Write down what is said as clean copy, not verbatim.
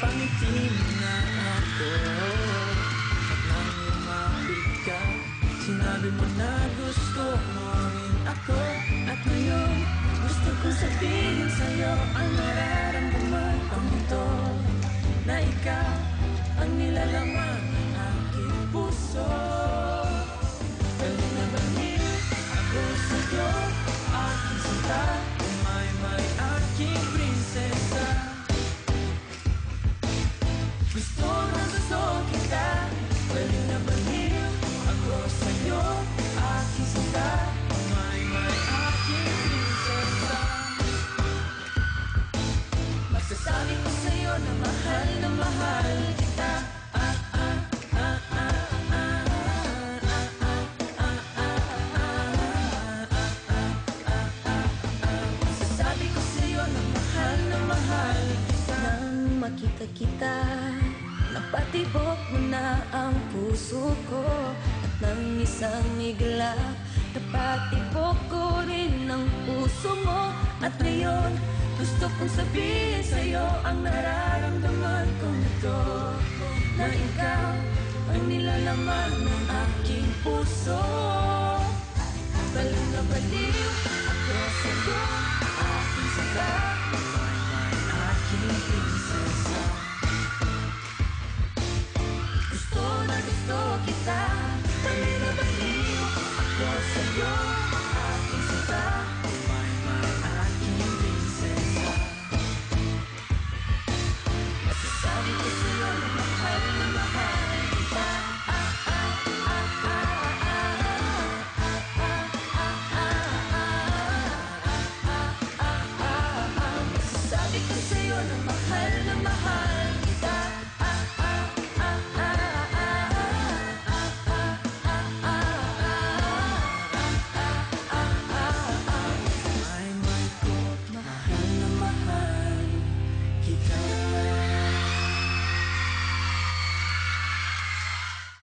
napangiti mo na ako. At nang lumapit ka, sinabi mo na gusto mo rin ako. At ngayon, gusto kong sabihin sa'yo ang nararamdaman kong ito, na ikaw ang nilalaman ng aking puso. Baliw na baliw ako sa'yo, aking sinta, may aking prinsesa. Gusto kita, baliw na baliw ako sa'yo, aking sinta, may aking prinsesa. Masasabi ko sa'yo na mahal kita. Masasabi ko sa'yo na mahal kita. Nang makita kita, napatibok mo na ang puso ko. At nang isang iglap, napatibok ko rin ang puso mo. At ngayon, gusto kong sabihin sa'yo ang nararamdaman kong ito, na ikaw ang nilalaman ng aking puso. Baliw na baliw ako sa'yo,